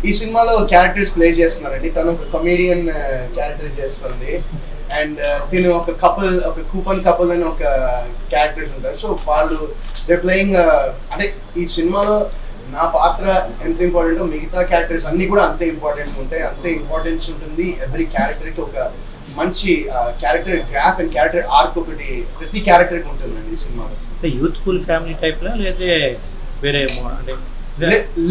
ఈ సినిమాలో characters play చేస్తున్నారండి. తను ఒక కమేడియన్ క్యారెక్టర్ చేస్తుంది అండ్ తిను ఒక కపుల్, ఒక కూపన్ కపుల్ అని ఒక క్యారెక్టర్స్ ఉంటారు. సో వాళ్ళు దే ప్లేయింగ్ అంటే ఈ సినిమాలో నా పాత్ర ఎంత ఇంపార్టెంటో మిగతా క్యారెక్టర్స్ అన్నీ కూడా అంతే ఇంపార్టెంట్ ఉంటాయి, అంతే ఇంపార్టెన్స్ ఉంటుంది. ఎవ్రీ క్యారెక్టర్కి ఒక మంచి character graph and character arc ఒకటి ప్రతి క్యారెక్టర్కి ఉంటుందండి ఈ సినిమాలో. యూత్ఫుల్ ఫ్యామిలీ టైప్లా లేదా వేరే అంటే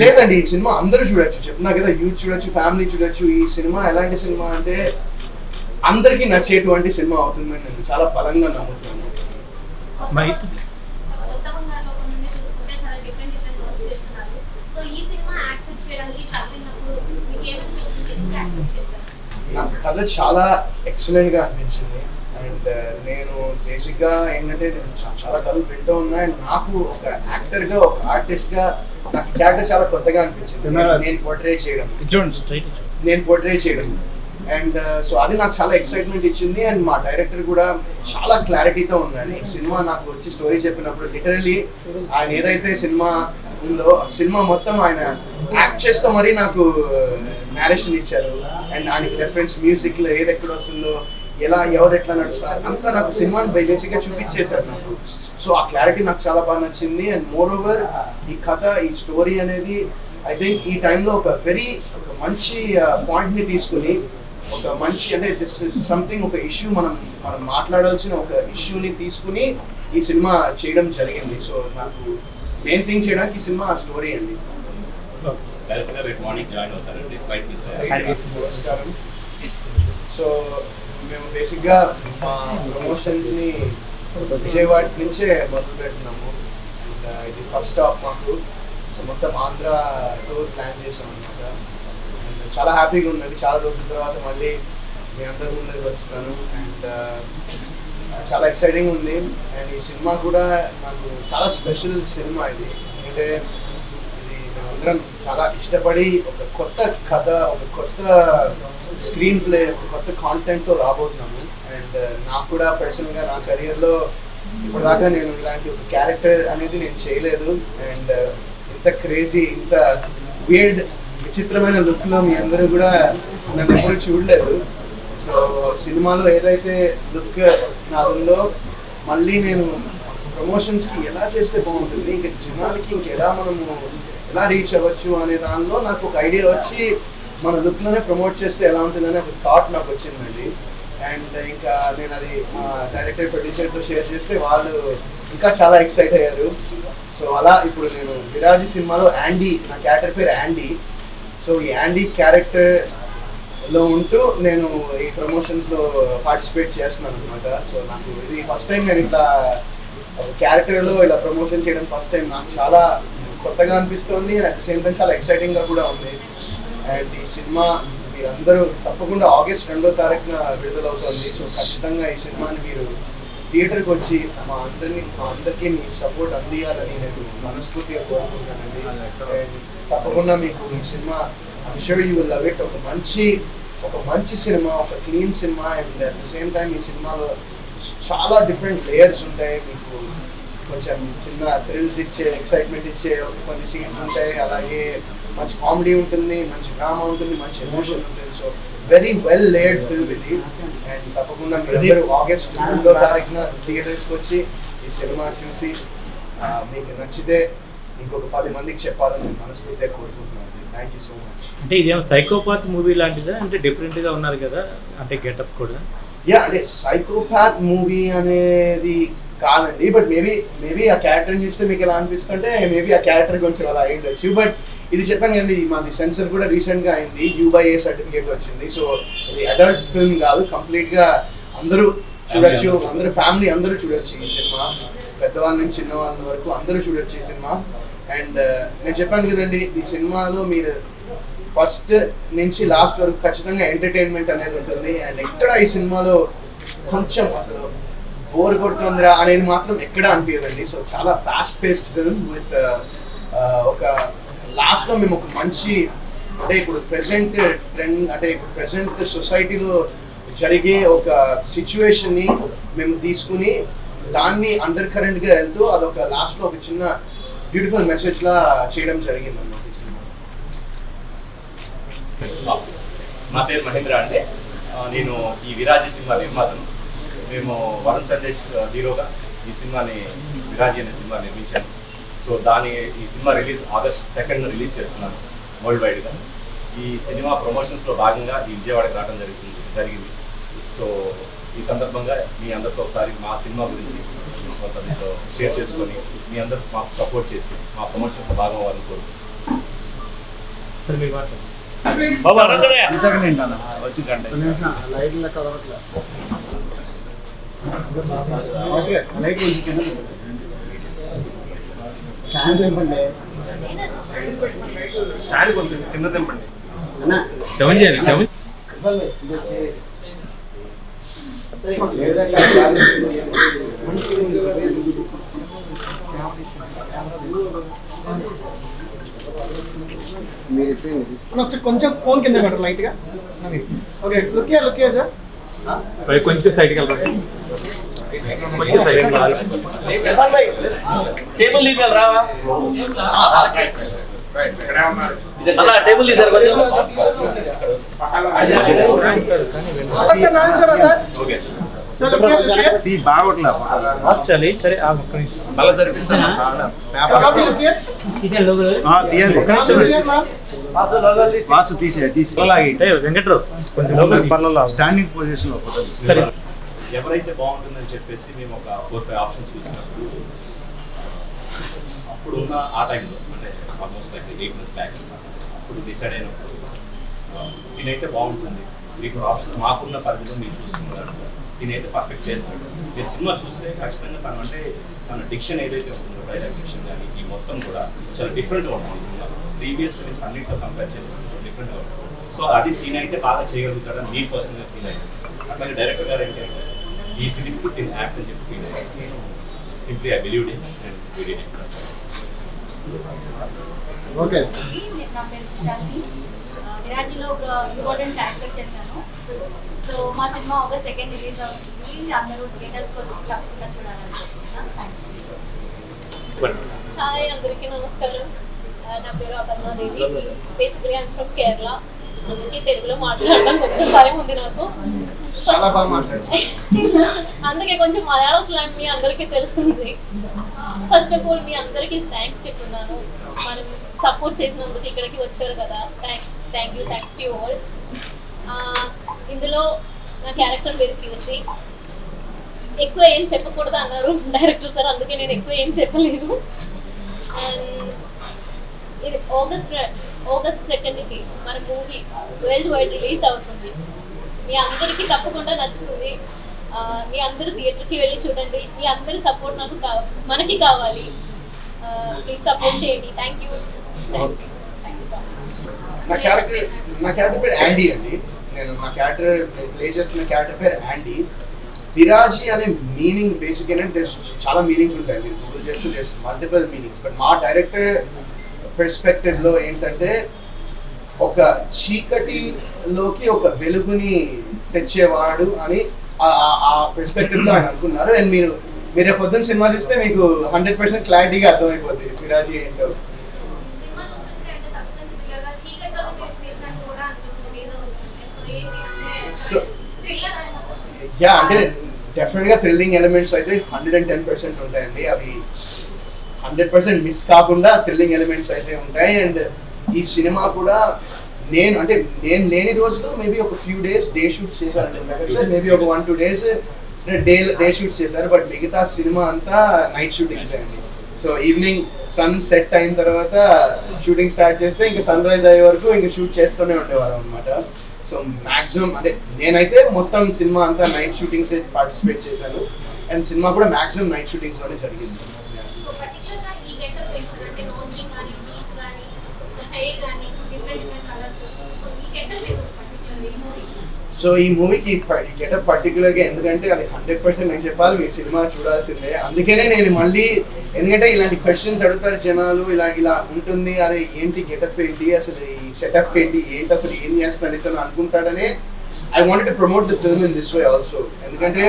లేదండి, ఈ సినిమా అందరూ చూడొచ్చు. చెప్తున్నా కదా, యూత్ చూడొచ్చు, ఫ్యామిలీ చూడొచ్చు. ఈ సినిమా ఎలాంటి సినిమా అంటే అందరికీ నచ్చేటువంటి సినిమా అవుతుందని నేను చాలా బలంగా నమ్ముతున్నాను. నాకు కథ చాలా ఎక్సలెంట్గా అనిపించింది అండ్ నేను బేసిక్గా ఏంటంటే నేను చాలా కథలు వింటూ ఉన్నా అండ్ నాకు ఒక యాక్టర్గా, ఒక ఆర్టిస్ట్గా నాకు క్యారెక్టర్ చాలా కొత్తగా అనిపించింది. నేను పోర్ట్రే చేయడం అండ్ సో అది నాకు చాలా ఎక్సైట్మెంట్ ఇచ్చింది. అండ్ మా డైరెక్టర్ కూడా చాలా క్లారిటీతో ఉన్నాడు. ఈ సినిమా నాకు వచ్చి స్టోరీ చెప్పినప్పుడు లిటరలీ ఆయన ఏదైతే సినిమా ఉందో సినిమా మొత్తం ఆయన యాక్ట్ చేస్తూ మరీ నాకు నేరేషన్ ఇచ్చారు అండ్ ఆయనకి రెఫరెన్స్ మ్యూజిక్లో ఏది ఎక్కడ వస్తుందో, ఎలా ఎవరు ఎట్లా నడుస్తారు అంతా నాకు సినిమాని బేసిక్గా చూపించేశారు నాకు. సో ఆ క్లారిటీ నాకు చాలా బాగా నచ్చింది. అండ్ మోర్ ఓవర్ ఈ కథ, ఈ స్టోరీ అనేది ఐ థింక్ ఈ టైంలో ఒక మంచి పాయింట్ని తీసుకుని ఒక మంచి అంటే దిస్ ఇస్ సంథింగ్, ఒక ఇష్యూ మనం మాట్లాడాల్సిన ఒక ఇష్యూని తీసుకుని ఈ సినిమా చేయడం జరిగింది. సో నాకు మెయిన్ థింగ్ చేయడానికి ఈ సినిమా స్టోరీ అండి. నమస్కారం. సో మేము బేసిక్గా మా ప్రమోషన్స్ని విజయవాడ నుంచే మొదలు పెడుతున్నాము అండ్ ఇది ఫస్ట్ స్టాప్ మాకు. సో మొత్తం ఆంధ్ర టూర్ ప్లాన్ చేసాం అనమాట అండ్ చాలా హ్యాపీగా ఉందండి. చాలా రోజుల తర్వాత మళ్ళీ మీ అందరి ముందరికి వస్తున్నాను అండ్ చాలా ఎక్సైటింగ్ ఉంది. అండ్ ఈ సినిమా కూడా నాకు చాలా స్పెషల్ సినిమా ఇది. ఎందుకంటే ఇది మేమందరం చాలా ఇష్టపడి ఒక కొత్త కథ, ఒక కొత్త స్క్రీన్ ప్లే, ఒక కొత్త కాంటెంట్తో రాబోతున్నాము. అండ్ నాకు కూడా పర్సనల్గా నా కెరియర్లో ఇప్పటిదాకా నేను ఇలాంటి ఒక క్యారెక్టర్ అనేది నేను చేయలేదు. అండ్ ఇంత క్రేజీ, ఇంత వియర్డ్, విచిత్రమైన లుక్లో మీ అందరూ కూడా నన్ను ఎప్పుడు చూడలేదు. సో సినిమాలో ఏదైతే లుక్ నాదుందో మళ్ళీ నేను ప్రమోషన్స్కి ఎలా చేస్తే బాగుంటుంది, ఇంకా జనాలకి ఇంకెలా మనము ఎలా రీచ్ అవ్వచ్చు అనే దానిలో నాకు ఒక ఐడియా వచ్చి మన లుక్లోనే ప్రమోట్ చేస్తే ఎలా ఉంటుందని ఒక థాట్ నాకు వచ్చిందండి. అండ్ ఇంకా నేను అది మా డైరెక్టర్, ప్రొడ్యూసర్తో షేర్ చేస్తే వాళ్ళు ఇంకా చాలా ఎక్సైట్ అయ్యారు. సో అలా ఇప్పుడు నేను విరాజీ సినిమాలో యాండీ, నా క్యారెక్టర్ పేరు యాండీ. సో ఈ యాండీ క్యారెక్టర్లో ఉంటూ నేను ఈ ప్రమోషన్స్లో పార్టిసిపేట్ చేస్తున్నాను అనమాట. సో నాకు ఇది ఫస్ట్ టైం నేను ఇట్లా క్యారెక్టర్లో ఇలా ప్రమోషన్ చేయడం ఫస్ట్ టైం. నాకు చాలా కొత్తగా అనిపిస్తుంది and at the same time చాలా ఎక్సైటింగ్గా కూడా ఉంది. అండ్ ఈ సినిమా మీరందరూ తప్పకుండా August 2వ తారీఖున విడుదలవుతుంది. సో ఖచ్చితంగా ఈ సినిమాని మీరు థియేటర్కి వచ్చి మా అందరికీ మీ సపోర్ట్ అందియాలని నేను మనస్ఫూర్తిగా కోరుకుంటున్నానండి. అండ్ తప్పకుండా మీకు ఈ cinema I'm sure you will love it. ఒక మంచి సినిమా, ఒక clean cinema and at the same time ఈ సినిమాలో చాలా డిఫరెంట్ లేయర్స్ ఉంటాయి. మీకు కొంచెం చిన్న థ్రిల్స్ ఇచ్చే, ఎక్సైట్మెంట్ ఇచ్చే కొన్ని సీన్స్ ఉంటాయి. అలాగే మంచి కామెడీ ఉంటుంది, మంచి డ్రామా ఉంటుంది, మంచి ఎమోషన్ ఉంటుంది. So very well layered film ఇది. అండ్ తప్పకుండా మీరందరూ August 2వ తారీఖున థియేటర్స్కి వచ్చి ఈ సినిమా చూసి మీకు నచ్చితే ఇంకొక 10 మందికి చెప్పాలని నేను మనస్ఫూర్తిగా కోరుకుంటున్నాను. Thank you so much. అంటే ఇదేమో సైకోపాత్ మూవీ లాంటిదా? అంటే డిఫరెంట్గా ఉన్నారు కదా, అంటే గెటప్ కూడా. అంటే సైకోపాత్ మూవీ అనేది కాదండి, బట్ మేబీ ఆ క్యారెక్టర్ని చూస్తే మీకు ఎలా అనిపిస్తుంటే మేబీ ఆ క్యారెక్టర్ కొంచెం అలా అయ్యిండొచ్చు. బట్ ఇది చెప్పాను కదండి, మాది సెన్సర్ కూడా రీసెంట్గా అయింది, U/A సర్టిఫికేట్ వచ్చింది. సో ఇది అడల్ట్ ఫిల్మ్ కాదు, కంప్లీట్గా అందరూ చూడొచ్చు, అందరూ ఫ్యామిలీ అందరూ చూడొచ్చు ఈ సినిమా. పెద్దవాళ్ళ నుంచి చిన్నవాళ్ళ వరకు అందరూ చూడొచ్చు ఈ సినిమా. అండ్ నేను చెప్పాను కదండి, ఈ సినిమాలో మీరు ఫస్ట్ నుంచి లాస్ట్ వరకు ఖచ్చితంగా ఎంటర్టైన్మెంట్ అనేది ఉంటుంది. అండ్ ఎక్కడ ఈ సినిమాలో కొంచెం అసలు బోర్ కొడుతుందిరా అనేది మాత్రం ఎక్కడ అనిపించదండి. సో చాలా ఫాస్ట్ పేస్డ్ ఫిల్మ్ విత్ ఒక లాస్ట్లో మేము ఒక మంచి, అంటే ఇప్పుడు ప్రెసెంట్ ట్రెండ్, అంటే ఇప్పుడు ప్రెసెంట్ సొసైటీలో జరిగే ఒక సిచ్యువేషన్ని మేము తీసుకుని దాన్ని అండర్ కరెంట్గా వెళ్తూ అదొక లాస్ట్లో ఒక చిన్న బ్యూటిఫుల్ మెసేజ్లా చేయడం జరిగింది అన్నమాట ఈ సినిమా. నా పేరు మహేంద్ర అండి. నేను ఈ విరాజి సినిమా నిర్మాతను. మేము వరుణ్ సందేశ్ హీరోగా ఈ సినిమాని విరాజి అనే సినిమా నిర్మించాను. సో ఈ cinema release August 2nd release చేస్తున్నాను వరల్డ్ వైడ్గా. ఈ సినిమా ప్రమోషన్స్లో భాగంగా ఈ విజయవాడకి రావడం జరిగింది. సో ఈ సందర్భంగా మీ అందరితో ఒకసారి మా సినిమా గురించి కొంత మీతో షేర్ చేసుకొని మీ అందరూ మాకు సపోర్ట్ చేసి మా ప్రమోషన్స్లో భాగం అవ్వాలని కోరుకుంటున్నాను. స్టాండ్ కొంచెం కింద తెంపండి. కొంచెం ఫోన్ కింద పెట్టరు లైట్ గా. ఓకే లుక్ సార్ కొంచెం సైడ్కి వెళ్ళండి. టేబుల్ లీపాలి రావా అలా టేబుల్ తీసారు కొంచెం సరే అలా జరిపించాలి. వెంకట్రావు కొంచెం స్టాండింగ్ పొజిషన్ లో ఎవరైతే బాగుంటుందని చెప్పేసి మేము ఒక 4-5 ఆప్షన్స్ చూసినప్పుడు అప్పుడు ఉన్న ఆ టైంలో అంటే ఆల్మోస్ట్ లైక్ 8 months బ్యాక్ అప్పుడు డిసైడ్ అయినప్పుడు దీనైతే బాగుంటుంది. 3-4 ఆప్షన్స్ మాకున్న పరిధిలో మీరు చూస్తున్నారు. దీనైతే పర్ఫెక్ట్ చేస్తున్నాడు. మీరు సినిమా చూస్తే ఖచ్చితంగా తన డిక్షన్ ఏదైతే ఉంటుందో డైలాగ్ డిక్షన్ కానీ ఈ మొత్తం కూడా చాలా డిఫరెంట్గా ఉంటుంది. ఈ సినిమా ప్రీవియస్ ఫిలిమ్స్ అన్నింటితో కంపేర్ చేసినప్పుడు డిఫరెంట్గా ఉంటుంది. సో అది దీనైతే బాగా చేయగలుగుతాడని మీ పర్సనల్గా ఫీల్ అయ్యాను. అట్లాగే డైరెక్టర్ గారు ఏంటంటే ఈ ఫిలింకి దీని యాక్ట్ అని చెప్పి ఫీల్ అయ్యాను. నేను simply I believed in and we did it. Okay నా పేరు శాంతి. విరాజీలో ఒక ఇంపార్టెంట్ క్యారెక్టర్ చేశాను. సో మా సినిమా ఆగస్ట్ 2nd రిలీజ్ అవుతుంది. అందరూ థియేటర్స్కి వచ్చి తప్పకుండా చూడాలనుకుంటున్నాను. Thank you. హాయ్ అందరికీ నమస్కారం. నా పేరు Aparna Devi. Basically I'm from Kerala. అందుకే తెలుగులో మాట్లాడడం కొంచెం భయం ఉంది నాకు. అందుకే కొంచెం మలయాళం స్లాంగ్ మీ అందరికీ తెలుస్తుంది. ఫస్ట్ ఆఫ్ ఆల్ మీ అందరికీ థ్యాంక్స్ చెప్తున్నాను. మనం సపోర్ట్ చేసినందుకు ఇక్కడికి వచ్చారు కదా. Thanks to you all. ఇందులో నా క్యారెక్టర్ పేరు కీర్తి. ఎక్కువ ఏం చెప్పకూడదు అన్నారు డైరెక్టర్ సార్, అందుకే నేను ఎక్కువ ఏం చెప్పలేదు. అండ్ ఇది ఆగస్ట్ 2nd మన మూవీ వరల్డ్ వైడ్ రిలీజ్ అవుతుంది. మీ అందరికీ తప్పకుండా నచ్చుతుంది. మీ అందరూ థియేటర్కి వెళ్ళి చూడండి. మీ అందరి సపోర్ట్ మనకి కావాలి. ప్లీజ్ సపోర్ట్ చేయండి. Thank you so much. నా క్యారెక్టర్ పేరు యాండీ అండి. నా క్యారెక్టర్ ప్లే చేస్తున్న క్యారెక్టర్ పేరు యాండీ. విరాజీ అనే మీనింగ్ బేసిక్ ఏంటంటే చాలా మీనింగ్స్ ఉంటాయి. మీరు గూగుల్ చేస్తే మల్టిపుల్ మీనింగ్స్. బట్ మా డైరెక్టర్ పర్స్పెక్టివ్లో ఏంటంటే ఒక చీకటిలోకి ఒక వెలుగుని తెచ్చేవాడు అని ఆ పర్స్పెక్టివ్లో ఆయన అనుకున్నారు. అండ్ మీరు రేపు పొద్దున్న సినిమా చూస్తే మీకు 100% క్లారిటీగా అర్థమైపోద్ది విరాజీ ఏంటో. సో యా, అంటే డెఫినెట్గా థ్రిల్లింగ్ ఎలిమెంట్స్ అయితే 110% ఉంటాయండి. అవి 100% మిస్ కాకుండా థ్రిల్లింగ్ ఎలిమెంట్స్ అయితే ఉంటాయి. అండ్ ఈ సినిమా కూడా నేను లేని రోజులో మేబీ ఒక ఫ్యూ డేస్ డే షూట్స్ చేశాను అనుకుంటా సార్. మేబీ ఒక 1-2 days డే షూట్స్ చేశారు. బట్ మిగతా సినిమా అంతా నైట్ షూటింగ్స్ అండి. సో ఈవినింగ్ సన్ సెట్ అయిన తర్వాత షూటింగ్ స్టార్ట్ చేస్తే ఇంకా సన్ రైజ్ అయ్యే వరకు ఇంకా షూట్ చేస్తూనే ఉండేవారు అనమాట. సో మ్యాక్సిమం అంటే నేనైతే మొత్తం సినిమా అంతా నైట్ షూటింగ్స్ పార్టిసిపేట్ చేశాను. అండ్ సినిమా కూడా మ్యాక్సిమం నైట్ షూటింగ్స్లోనే జరిగింది. సో ఈ మూవీకి గెటప్ పర్టికులర్గా ఎందుకంటే అది 100% నేను చెప్పాలి, మీరు సినిమా చూడాల్సిందే. అందుకనే నేను మళ్ళీ, ఎందుకంటే ఇలాంటి క్వశ్చన్స్ అడుగుతారు జనాలు, ఇలా ఉంటుంది, అరే ఏంటి గెటప్ ఏంటి, అసలు ఈ సెటప్ ఏంటి అసలు ఏం చేస్తున్నారు ఇతను అనుకుంటాడనే I wanted to promote the film in this way also. ఎందుకంటే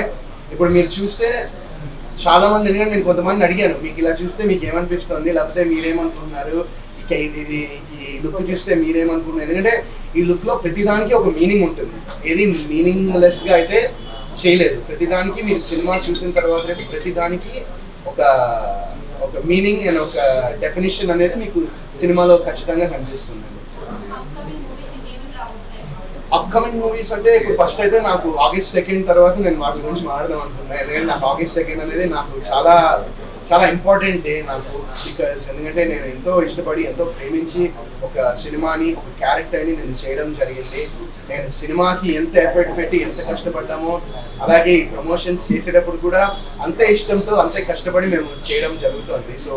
ఇప్పుడు మీరు చూస్తే చాలా మంది, ఎందుకంటే నేను కొంతమంది అడిగాను మీకు ఇలా చూస్తే మీకు ఏమనిపిస్తుంది, లేకపోతే మీరేమనుకుంటున్నారు, ఇది లుక్ చూస్తే మీరేమనుకున్నారు, ఎందుకంటే ఈ లుక్లో ప్రతిదానికి ఒక మీనింగ్ ఉంటుంది, ఏది మీనింగ్లెస్గా అయితే చేయలేదు. ప్రతిదానికి మీరు సినిమా చూసిన తర్వాత ప్రతిదానికి ఒక ఒక మీనింగ్ అండ్ ఒక డెఫినేషన్ అనేది మీకు సినిమాలో ఖచ్చితంగా కనిపిస్తుంది. అప్కమింగ్ మూవీస్ అంటే ఇప్పుడు ఫస్ట్ అయితే నాకు August 2 తర్వాత నేను వాటి గురించి మాట్లాడదాం అనుకున్నాను. ఎందుకంటే నాకు August 2 అనేది నాకు చాలా చాలా ఇంపార్టెంట్ డే నాకు. బికాజ్ ఎందుకంటే నేను ఎంతో ఇష్టపడి ఎంతో ప్రేమించి ఒక సినిమాని ఒక క్యారెక్టర్ని నేను చేయడం జరిగింది. నేను సినిమాకి ఎంత ఎఫర్ట్ పెట్టి ఎంత కష్టపడ్డామో అలాగే ఈ ప్రమోషన్స్ చేసేటప్పుడు కూడా అంతే ఇష్టంతో అంతే కష్టపడి మేము చేయడం జరుగుతుంది. సో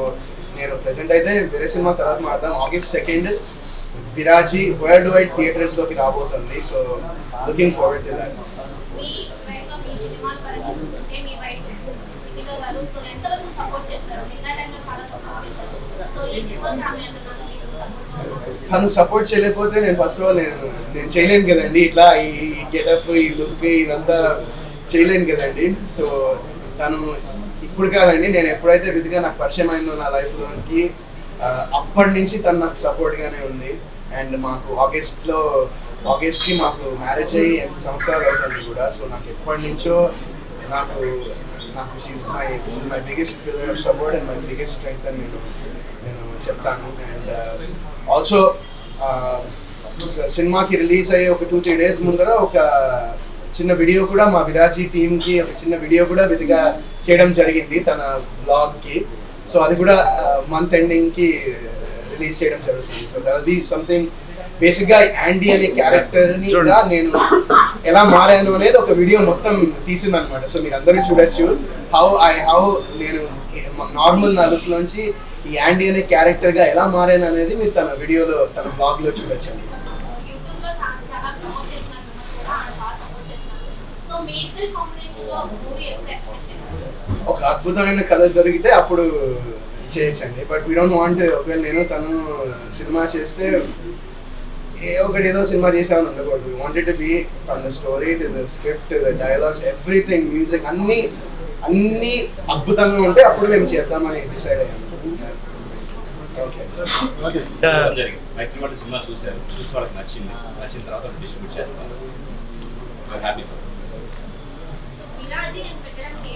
నేను ప్రెసెంట్ అయితే వేరే సినిమా తర్వాత మాట్లాడదాం. August 2 విరాజీ వరల్డ్ వైడ్ థియేటర్స్లోకి రాబోతుంది. So looking forward to that. మీ వైఫ్లో మీ సినిమాల పరంగా చూసుకుంటే మీ వైఫ్ నితిక గారు సో ఎంతవరకు సపోర్ట్ చేస్తారు? నిన్న టైంలో చాలా సపోర్ట్ చేశారు. సో ఈ సినిమాకి ఆమె ఎంతవరకు మీకు సపోర్ట్? తను సపోర్ట్ చేయలేకపోతే నేను ఫస్ట్ ఆఫ్ ఆల్ నేను చేయలేను కదండి. ఇట్లా ఈ గెటప్ ఈ లుక్ ఇదంతా చేయలేను కదండి. సో తను ఇప్పుడు కాదండి, నేను ఎప్పుడైతే విధిగా నాకు పరిచయం అయిందో నా లైఫ్లోకి అప్పటి నుంచి తను నాకు సపోర్ట్గానే ఉంది. అండ్ మాకు ఆగస్ట్కి మాకు మ్యారేజ్ అయ్యి 8 సంవత్సరాలు అవుతుంది కూడా. సో నాకు ఎప్పటి నుంచో నాకు she's my biggest pillar of support and my biggest strength అని నేను చెప్తాను. అండ్ ఆల్సో సినిమాకి రిలీజ్ అయ్యి ఒక 2-3 డేస్ ముందర ఒక చిన్న వీడియో కూడా మా విరాజీ టీమ్కి ఒక చిన్న వీడియో కూడా విధిగా చేయడం జరిగింది తన బ్లాగ్కి. సో అది కూడా మంత్ ఎండింగ్కి రిలీజ్ చేయడం జరుగుతుంది. So that will be something. బేసిక్గా యాండీ అనే క్యారెక్టర్ని నేను ఎలా మారాను అనేది ఒక వీడియో మొత్తం తీసిందనమాట. సో మీరు అందరూ చూడొచ్చు హౌ నేను నార్మల్ నా లుక్ నుంచి ఈ యాండీ అనే క్యారెక్టర్గా ఎలా మారాను అనేది మీరు తన వీడియోలో తన బ్లాగ్లో చూడొచ్చు అండి. యూట్యూబ్లో చాలా ప్రమోట్ చేస్తున్నారు, మిమ్మల్ని కూడా బాగా సపోర్ట్ చేస్తున్నారు. సో మీ ఇద్దరి కాంబినేషన్లో మూవీ ఎప్పుడు ఎక్స్పెక్ట్ చేయాలి? ఒక అద్భుతమైన కథ దొరికితే అప్పుడు చేయొచ్చండి. బట్ వీ డోంట్ వాంట్ ఒకవేళ నేను తను సినిమా చేస్తే ఏదో సినిమా చేసామని ఉండకూడదు. We wanted to be from the story to the script the dialogues everything music అన్నీ అద్భుతంగా ఉంటే అప్పుడు మేము చేద్దామని డిసైడ్ అయ్యాము. ఓకే మైత్రి సినిమా చూసి వాళ్ళకి నచ్చిన తర్వాత డిస్ట్రిబ్యూట్ చేస్తాను. హ్యాపీ. విరాజీ అని పెట్టడానికి